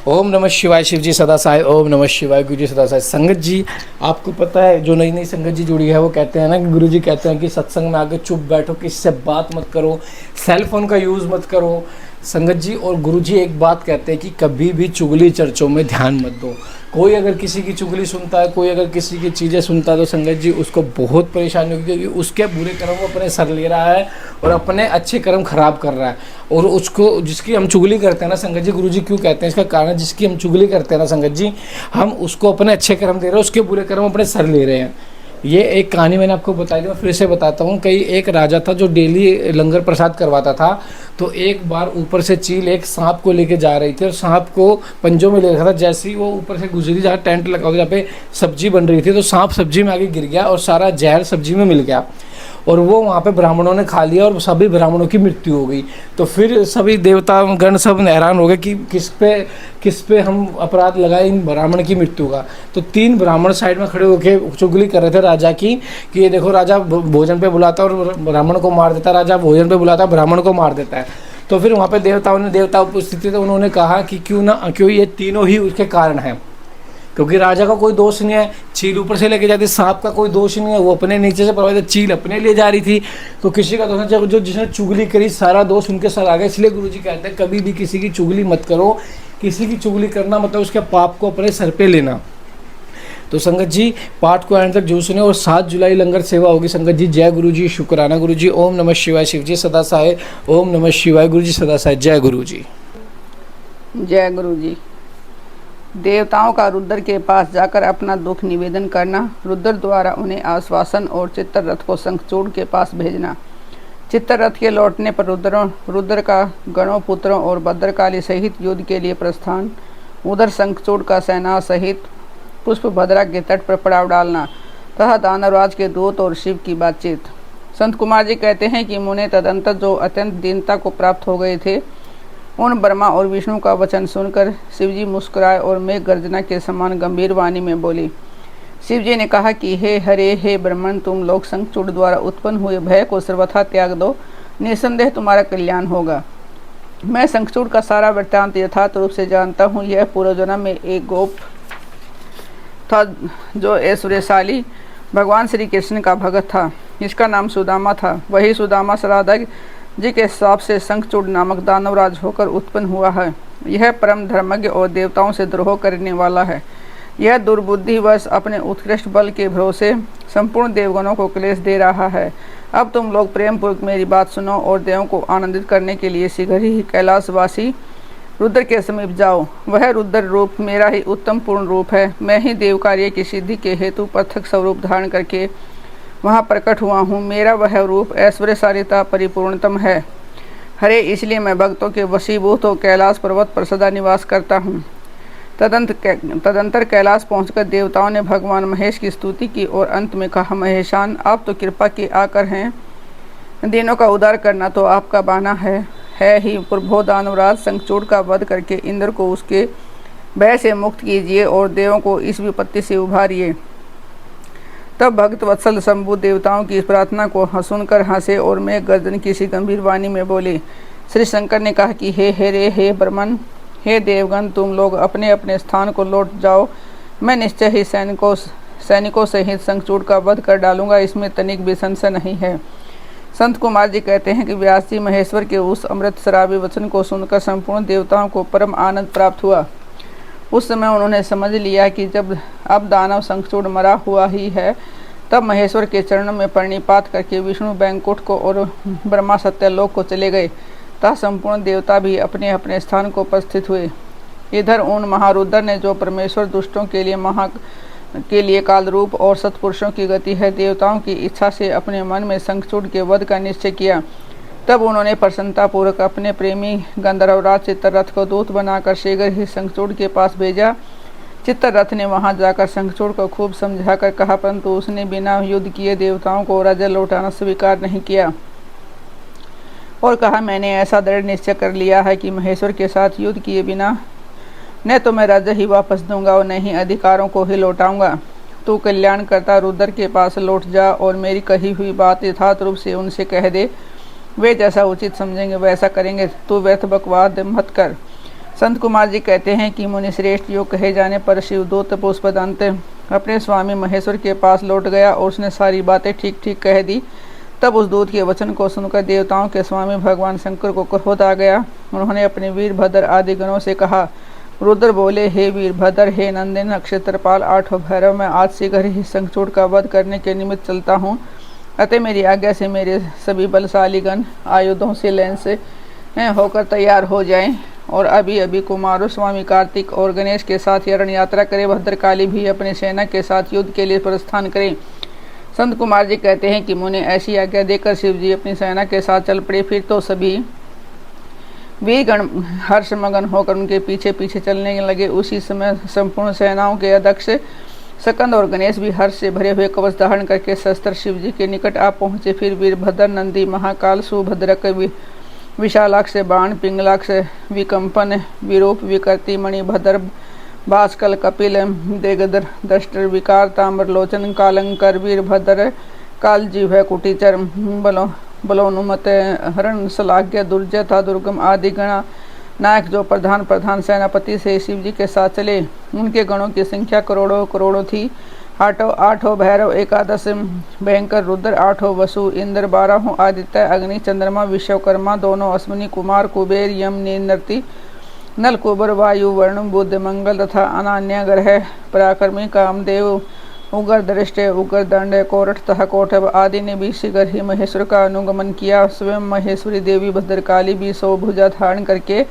ओम नमः शिवाय। शिव जी सदा सहाय। ओम नमः शिवाय। गुरु जी सदा सहाय। संगत जी, आपको पता है जो नई नई संगत जी जुड़ी है वो कहते हैं ना कि गुरु जी कहते हैं कि सत्संग में आके चुप बैठो, किसी से बात मत करो, सेल फोन का यूज़ मत करो। संगत जी और गुरु जी एक बात कहते हैं कि कभी भी चुगली चर्चों में ध्यान मत दो। कोई अगर किसी की चुगली सुनता है, कोई अगर किसी की चीज़ें सुनता है तो संगत जी उसको बहुत परेशानी होगी, क्योंकि उसके बुरे कर्म वो अपने सर ले रहा है और अपने अच्छे कर्म खराब कर रहा है। और उसको जिसकी हम चुगली करते हैं ना संगत जी, गुरु जी क्यों कहते हैं इसका कारण, जिसकी हम चुगली करते हैं ना संगत जी, हम उसको अपने अच्छे कर्म दे रहे हैं, उसके बुरे कर्म अपने सर ले रहे हैं। ये एक कहानी मैंने आपको बताई थी, मैं फिर से बताता हूँ। कई एक राजा था जो डेली लंगर प्रसाद करवाता था। तो एक बार ऊपर से चील एक सांप को लेके जा रही थी और सांप को पंजों में ले रखा था। जैसे ही वो ऊपर से गुजरी, जहाँ टेंट लगा हुआ जहाँ पे सब्जी बन रही थी, तो सांप सब्जी में आगे गिर गया और सारा जहर सब्जी में मिल गया और वो वहाँ पे ब्राह्मणों ने खा लिया और सभी ब्राह्मणों की मृत्यु हो गई। तो फिर सभी देवता गण सब हैरान हो गए कि किस पे हम अपराध लगाए इन ब्राह्मण की मृत्यु का। तो 3 ब्राह्मण साइड में खड़े होकर चुगली कर रहे थे राजा की कि ये देखो, राजा भोजन पे बुलाता और ब्राह्मण को मार देता, राजा भोजन पे बुलाता ब्राह्मण को मार देता है। तो फिर वहाँ पे देवता उपस्थित थे, तो उन्होंने कहा कि क्यों ये तीनों ही उसके कारण हैं, क्योंकि राजा का कोई दोष नहीं है, चील ऊपर से लेके जाती, सांप का कोई दोष नहीं है, वो अपने नीचे से प्रभावित, चील अपने लिए जा रही थी, तो किसी का दोष नहीं। जो जिसने चुगली करी सारा दोष उनके सर आ गया। इसलिए गुरुजी कहते हैं कभी भी किसी की चुगली मत करो। किसी की चुगली करना मतलब उसके पाप को अपने सर पे लेना। तो संगत जी पाठ को एंड तक जरूर सुने। और 7 जुलाई लंगर सेवा होगी संगत जी। जय गुरु जी, शुक्राना गुरु जी। ओम नमः शिवाय। शिव जी सदा सहाय। ओम नमः शिवाय। गुरु जी सदा सहाय। जय गुरु जी। जय गुरु जी। देवताओं का रुद्र के पास जाकर अपना दुख निवेदन करना, रुद्र द्वारा उन्हें आश्वासन और चित्तरथ को शंखचूड़ के पास भेजना। चित्तरथ के लौटने पर रुद्र का गणों, पुत्रों और भद्रकाली सहित युद्ध के लिए प्रस्थान। उधर शंखचूड़ का सेना सहित पुष्पभद्रा के तट पर पड़ाव डालना तथा दानवराज के दूत और शिव की बातचीत। संत कुमार जी कहते हैं कि मुने तदंतर जो अत्यंत दीनता को प्राप्त हो गए थे, उन ब्रह्मा और विष्णु का वचन सुनकर शिवजी मुस्कुराए और मेघ गर्जना के समान गंभीर वाणी में बोली। शिवजी ने कहा कि हे हरे, हे ब्रह्मन, तुम लोग शंखचूड़ द्वारा उत्पन्न हुए भय को सर्वथा त्याग दो, निसंदेह तुम्हारा कल्याण होगा। मैं शंखचूड़ का सारा वृत्तांत यथार्थ रूप से जानता हूँ। यह पूर्व जन्म में एक गोप था जो ऐश्वर्यशाली भगवान श्री कृष्ण का भगत था। इसका नाम सुदामा था। वही सुदामा सराधक जी के हिसाब से शंखचूड़ नामक दानवराज होकर उत्पन्न हुआ है। यह परम धर्मज्ञ और देवताओं से द्रोह करने वाला है। यह दुर्बुद्धिवश अपने उत्कृष्ट बल के भरोसे संपूर्ण देवगणों को क्लेश दे रहा है। अब तुम लोग प्रेम पूर्वक मेरी बात सुनो और देवों को आनंदित करने के लिए शीघ्र ही कैलाशवासी रुद्र के समीप जाओ। वह रुद्र रूप मेरा ही उत्तम पूर्ण रूप है। मैं ही देव कार्य की सिद्धि के हेतु पृथक स्वरूप धारण करके वहाँ प्रकट हुआ हूँ। मेरा वह रूप ऐश्वर्यशालीता परिपूर्णतम है। हरे, इसलिए मैं भक्तों के वशीभूत हो कैलाश पर्वत पर सदा निवास करता हूँ। तदंतर कैलाश पहुंचकर देवताओं ने भगवान महेश की स्तुति की और अंत में कहा, महेशान, आप तो कृपा के आकर हैं, दीनों का उद्धार करना तो आपका बाना है ही। प्रभो दानवराज, शंखचूड़ का वध करके इंद्र को उसके भय से मुक्त कीजिए और देवों को इस विपत्ति से उभारिए। तब भक्त वत्सल शंभु देवताओं की इस प्रार्थना को सुनकर हंसे और मैं गर्जन किसी गंभीर वाणी में बोले। श्री शंकर ने कहा कि हे रे, हे ब्रह्मन, हे देवगण, तुम लोग अपने अपने स्थान को लौट जाओ। मैं निश्चय ही सैनिकों सहित शंखचूड़ का वध कर डालूंगा, इसमें तनिक भी संशय नहीं है। संत कुमार जी कहते हैं कि व्यास जी महेश्वर के उस अमृत शराबी वचन को सुनकर संपूर्ण देवताओं को परम आनंद प्राप्त हुआ। उस समय उन्होंने समझ लिया कि जब अब दानव शंखचूड़ मरा हुआ ही है, तब महेश्वर के चरणों में प्रणिपात करके विष्णु बैंकुट को और ब्रह्मा सत्यलोक को चले गए तथा संपूर्ण देवता भी अपने अपने स्थान को उपस्थित हुए। इधर उन महारुद्र ने जो परमेश्वर दुष्टों के लिए काल रूप और सत्पुरुषों की गति है, देवताओं की इच्छा से अपने मन में शंखचूड़ के वध का निश्चय किया। तब उन्होंने प्रसन्नतापूर्वक अपने प्रेमी गंधर्वराज चित्तरथ को दूत बनाकर शीघ्र ही शंखचूड़ के पास भेजा। चित्तरथ ने वहां जाकर शंखचूड़ को खूब समझाकर कहा, परंतु उसने बिना युद्ध किए देवताओं को राज्य लौटाना स्वीकार नहीं किया और कहा, मैंने ऐसा दृढ़ निश्चय कर लिया है कि महेश्वर के साथ युद्ध किए बिना न तो मैं राज्य ही वापस दूंगा और न ही अधिकारों को ही लौटाऊंगा। तू कल्याण करता रुद्र के पास लौट जा और मेरी कही हुई बात यथार्थ रूप से उनसे कह दे। वे जैसा उचित समझेंगे वैसा करेंगे। तू व्यर्थ बकवाद मत कर। संत कुमार जी कहते हैं कि मुनि श्रेष्ठ योग कहे जाने पर शिवदूत पुष्पदंत अपने स्वामी महेश्वर के पास लौट गया और उसने सारी बातें ठीक ठीक कह दी। तब उस दूत के वचन को सुनकर देवताओं के स्वामी भगवान शंकर को क्रोध आ गया। उन्होंने अपने वीरभद्र आदि गणों से कहा। रुद्र बोले, हे वीरभद्र, हे नंदन नक्षत्रपाल, आठों भैरव, मैं आज शीघ्र ही शंखचूड़ का वध करने के निमित्त चलता हूँ। अतः मेरी आज्ञा से मेरे सभी बलशाली गण आयुधों से लैन से होकर तैयार हो जाएं और अभी अभी कुमारों स्वामी कार्तिक और गणेश के साथ यरण यात्रा करें। भद्रकाली भी अपनी सेना के साथ युद्ध के लिए प्रस्थान करें। संत कुमार जी कहते हैं कि मुने ऐसी आज्ञा देकर शिव जी अपनी सेना के साथ चल पड़े। फिर तो सभी वीरगण हर्षमगन होकर उनके पीछे पीछे चलने लगे। उसी समय संपूर्ण सेनाओं के अध्यक्ष सकंद और गणेश भी हर्ष से भरे हुए कवच धारण करके शस्त्र शिव जी के निकट आ पहुँचे। फिर वीरभद्र, नंदी, महाकाल, सुभद्रक, विशालाक्ष, बाण, पिंगलाक्ष, विकंपन, विरूप, विकृति, मणिभद्र, भास्कल, कपिल, देगदर, दष्टर, विकार, ताम्रलोचन, कालंकर, वीरभद्र, कालजीव, कुटीचर, बलोनुमत, हरण, सलाग्य, दुर्जय, दुर्गम आदि गणा नायक जो प्रधान सेनापति से शिव जी के साथ चले। उनके गणों की संख्या करोड़ों करोड़ों थी। आठों भैरव, एकादश भयंकर रुद्र, आठों वसु, इंद्र, 12 आदित्य, अग्नि, चंद्रमा, विश्वकर्मा, दोनों अश्विनी, कुमार, कुबेर, यम, नीनरति, नल, कुबर, वायु, वरुण, बुध, मंगल तथा अनान्य ग्रह, पराक्रमी, कामदेव, उग्र दृष्टि, उग्र दंड, कोरठ तथा कोठव आदि ने भी शीघ्र ही महेश्वर का अनुगमन किया। स्वयं महेश्वरी देवी भद्रकाली भी 100 भुजा धारण करके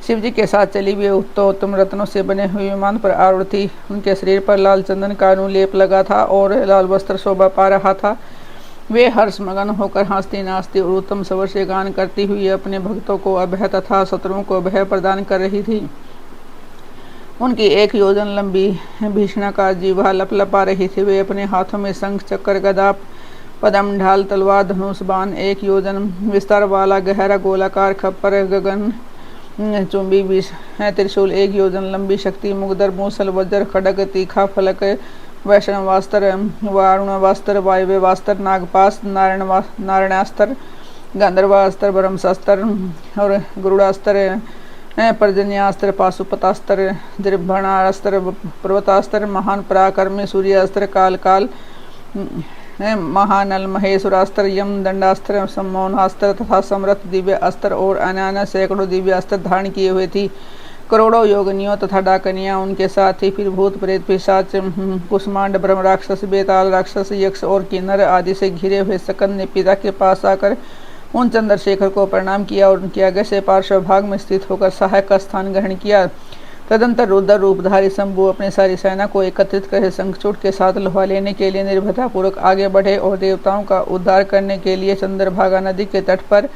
शिव जी के साथ चली। वे उत्तम रत्नों से बने हुए विमान पर आरूढ़ थी। उनके शरीर पर लाल चंदन का अनुलेप लगा था और लाल वस्त्र शोभा पा रहा था। वे हर्षमगन होकर हंसती नाचती और उत्तम स्वर से गान करती हुई अपने भक्तों को अभय तथा शत्रुओं को भय प्रदान कर रही थी। उनकी 1 योजन लंबी भीषणाकार जीवा लपलपा रही थी। वे अपने हाथों में शंख, चक्र, गदा, पदम, ढाल, तलवार, धनुष, बाण, 1 योजन विस्तार वाला गहरा गोलाकार खप्पर, गगन चुंबी त्रिशूल, 1 योजन लंबी शक्ति, मुगदर, मूसल, वज्र, खड़ग, तीखा फलक, वैष्णवास्त्र, वारुणवास्त्र, वायव्यवास्त्र, नागपाश, नारायणास्त्र, गंधर्वास्त्र, ब्रह्मशास्त्र और गरुड़ास्त्र, पर्जन्यास्त्र, पाशुपतास्त्र, दृढ़ास्त्र, पर्वतास्त्र, महान पराक्रमी सूर्यास्त्र, काल महानल, महेश्वरास्त्र, यम दंडास्त्र, सम्मोहनास्त्र तथा समर्थ दिव्य अस्त्र और अन्य सैकड़ों दिव्य अस्त्र धारण किए हुए थी। करोड़ों योगनियों तथा डाकनियां उनके साथ ही। फिर भूत, प्रेत, पिशाच, कुष्मांड, ब्रह्म राक्षस, बेताल राक्षस, यक्ष और किन्नर आदि से घिरे हुए सकंद ने पिता के पास आकर उन चंद्रशेखर को प्रणाम किया और उनके आगे से पार्श्व भाग में स्थित होकर सहायक का स्थान ग्रहण किया। तदंतर रुद्र रूपधारी शंभु अपने सारी सेना को एकत्रित कर शंखचूड़ के साथ लोहा लेने के लिए निर्भयतापूर्वक आगे बढ़े और देवताओं का उद्धार करने के लिए चंद्रभागा नदी के तट पर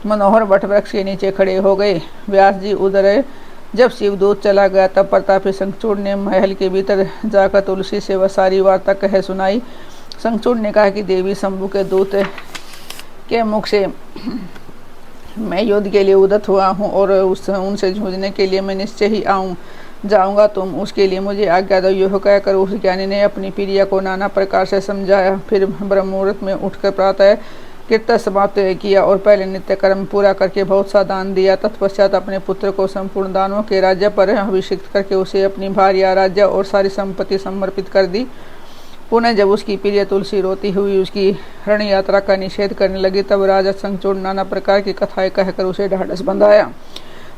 मनोहर वटवृक्ष के नीचे खड़े हो गए। व्यास जी उधर जब शिवदूत चला गया तब प्रतापी शंखचूड़ ने महल के भीतर जाकर तुलसी से वह सारी वार्ता कह सुनाई। शंखचूड़ ने कहा कि देवी शंभु के दूत के मुख से मैं युद्ध के लिए उद्यत हुआ हूँ और उनसे जूझने के लिए मैं निश्चय ही जाऊँगा। तुम उसके लिए मुझे आज्ञा दो। यह कहकर उस ज्ञानी ने अपनी प्रिया को नाना प्रकार से समझाया। फिर ब्रह्ममुहूर्त में उठकर प्रातः कीर्तन समाप्त किया और पहले नित्य कर्म पूरा करके बहुत सा दान दिया। तत्पश्चात अपने पुत्र को संपूर्ण दानों के राज्य पर अभिषिक्त करके उसे अपनी भार्या, राज्य और सारी संपत्ति समर्पित कर दी। पुनः जब उसकी प्रिय तुलसी रोती हुई उसकी रण यात्रा का निषेध करने लगी तब राजा शंखचूड़ नाना प्रकार की कथाएं कहकर उसे ढाढ़स बंधाया।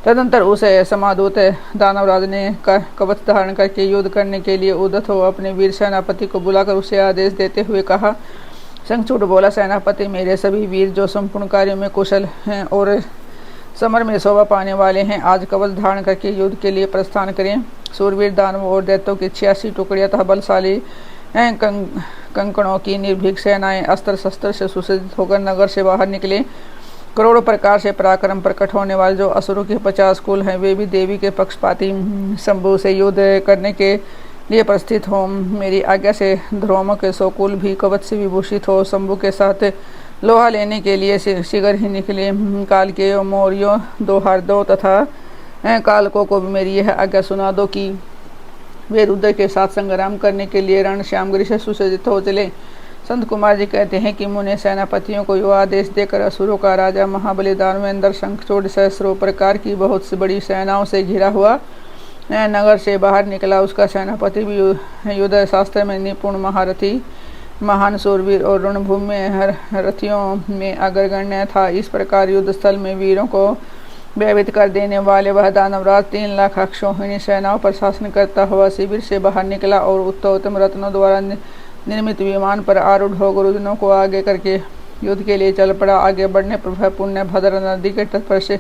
तदंतर उसे समादूत दानवराज ने कवच धारण करके युद्ध करने के लिए उद्यत हो अपने वीर सेनापति को बुलाकर उसे आदेश देते हुए कहा। शंखचूड़ बोला, सेनापति, मेरे सभी वीर जो संपूर्ण कार्यों में कुशल हैं और समर में शोभा पाने वाले हैं, आज कवच धारण करके युद्ध के लिए प्रस्थान करें। सूरवीर दानव और दैत्यों की 86 टुकड़ियां तथा बलशाली कंकड़ों की निर्भीक सेनाएं अस्त्र शस्त्र से सुसज्जित होकर नगर से बाहर निकले। करोड़ों प्रकार से पराक्रम प्रकट होने वाले जो असुरों के 50 कुल हैं वे भी देवी के पक्षपाती शंभु से युद्ध करने के लिए प्रस्थित हो। मेरी आज्ञा से ध्रुवों के 100 कुल भी कवच से विभूषित हो शंभु के साथ लोहा लेने के लिए शीघ्र ही निकले। काल के मौर्यों, दोहार्दों तथा कालकों को भी मेरी यह आज्ञा सुना दो कि वे रुद्र के साथ संग्राम करने के लिए रण श्यामगिरी से सुसज्जित हो चले। संत कुमार जी कहते हैं कि मुने सेनापतियों को यो आदेश देकर असुरों का राजा महाबली दानवेंद्र शंखचूड़ सहस्रों प्रकार की बहुत सी बड़ी सेनाओं से घिरा हुआ नगर से बाहर निकला। उसका सेनापति भी युद्ध शास्त्र में निपुण महारथी, महान सूरवीर और रणभूमि में रथियों में अग्रगण्य था। इस प्रकार युद्ध स्थल में वीरों को भयभीत कर देने वाले वह दानवराज 3 लाख अक्षौहिणी सेनाओं पर शासन करता हुआ शिविर से बाहर निकला और उत्तम रत्नों द्वारा निर्मित विमान पर आरूढ़ हो गुरुजनों को आगे करके युद्ध के लिए चल पड़ा। आगे बढ़ने पर वह पुण्य भद्र नदी के तट पर से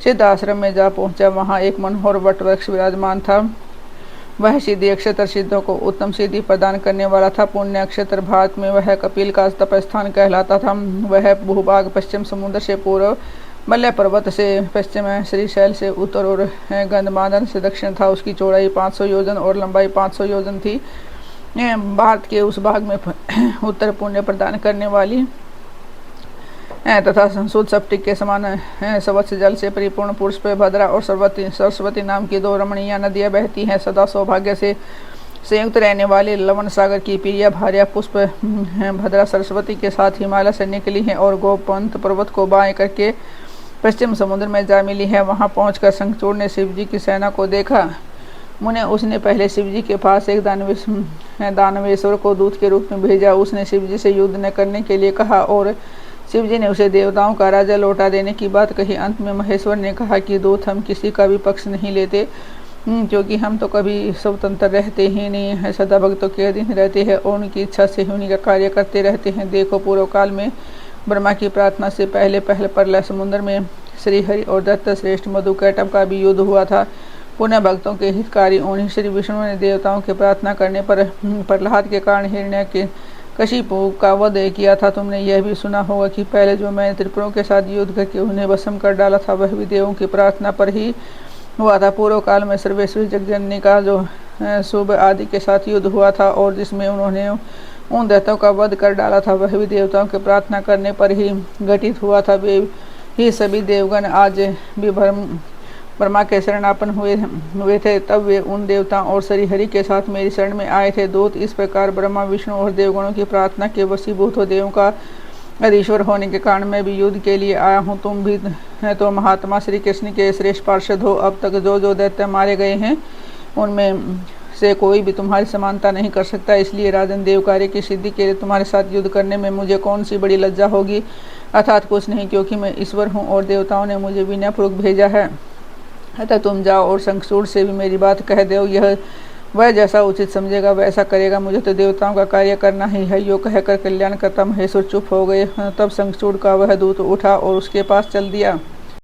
सिद्ध आश्रम में जा पहुंचा। वहां एक मनोहर वट वृक्ष विराजमान था। वह सिद्धि अक्षत्र सिद्धों को उत्तम सिद्धि प्रदान करने वाला था। पुण्य अक्षत्र भारत में वह कपिल का तपस्थान कहलाता था। वह भूभाग पश्चिम समुद्र से पूर्व, मल्य पर्वत से पश्चिम, श्रीशैल से उत्तर और गंधमादन से दक्षिण था। उसकी चौड़ाई 500 योजन और लंबाई 500 योजन थी। भारत के उस भाग में उत्तर पुण्य प्रदान करने वाली तथा संशुद्ध स्फटिक के समान स्वच्छ जल से परिपूर्ण पुष्प भद्रा और सरस्वती नाम की 2 रमणीय नदियां बहती हैं। सदा सौभाग्य से संयुक्त रहने वाले लवण सागर की प्रिया भार्या पुष्प भद्रा सरस्वती के साथ हिमालय से निकली हैं और गोपंत पर्वत को बाएं करके पश्चिम समुद्र में जा मिली है। वहां पहुंचकर शंखचूड़ ने शिवजी की सेना को देखा। मुने उसने पहले शिवजी के पास एक दानवेश्वर को दूत के रूप में भेजा। उसने शिवजी से युद्ध न करने के लिए कहा और शिवजी ने उसे देवताओं का राजा लौटा देने की बात कही। अंत में महेश्वर ने कहा कि दूत, हम किसी का भी पक्ष नहीं लेते, क्योंकि हम तो कभी स्वतंत्र रहते ही नहीं हैं, सदा भक्तों के अधीन रहते हैं और उनकी इच्छा से ही उन्हीं का कार्य करते रहते हैं। देखो, पूर्व काल में ब्रह्मा की प्रार्थना से पहले प्रलय समुद्र में श्रीहरि और दत्त श्रेष्ठ मधुकैटभ का भी युद्ध हुआ था। पुनः भक्तों के हितकारी उन्हीं श्री विष्णु ने देवताओं की प्रार्थना करने पर प्रहलाद के कारण हिरण्य के कशिपु का वध किया था। तुमने यह भी सुना होगा कि पहले जो मैंने त्रिपुरों के साथ युद्ध करके उन्हें भस्म कर डाला था, वह भी देवों की प्रार्थना पर ही हुआ था। पूर्व काल में सर्वेश्वरी जगजननी का जो शुभ आदि के साथ युद्ध हुआ था और जिसमें उन्होंने उन दैत्यों का वध कर डाला था, वह भी देवताओं की प्रार्थना करने पर ही घटित हुआ था। वे ही सभी देवगण आज भी ब्रह्मा के शरणापन्न हुए थे। तब वे उन देवताओं और श्रीहरि के साथ मेरी शरण में आए थे। दूत, इस प्रकार ब्रह्मा विष्णु और देवगणों की प्रार्थना के वशीभूत हो देवों का अधीश्वर होने के कारण मैं भी युद्ध के लिए आया हूँ। तुम भी तो महात्मा श्री कृष्ण के श्रेष्ठ पार्षद हो। अब तक जो दैत्य मारे गए हैं उनमें से कोई भी तुम्हारी समानता नहीं कर सकता। इसलिए राजन, देव कार्य की सिद्धि के लिए तुम्हारे साथ युद्ध करने में मुझे कौन सी बड़ी लज्जा होगी? अर्थात कुछ नहीं, क्योंकि मैं ईश्वर हूँ और देवताओं ने मुझे विनयपूर्वक भेजा है। अतः तुम जाओ और शंखचूड़ से भी मेरी बात कह दो। यह वह जैसा उचित समझेगा वैसा करेगा। मुझे तो देवताओं का कार्य करना ही है। यो कहकर कल्याण करता महेश्वर चुप हो गए। तब शंखचूड़ का वह दूत उठा और उसके पास चल दिया।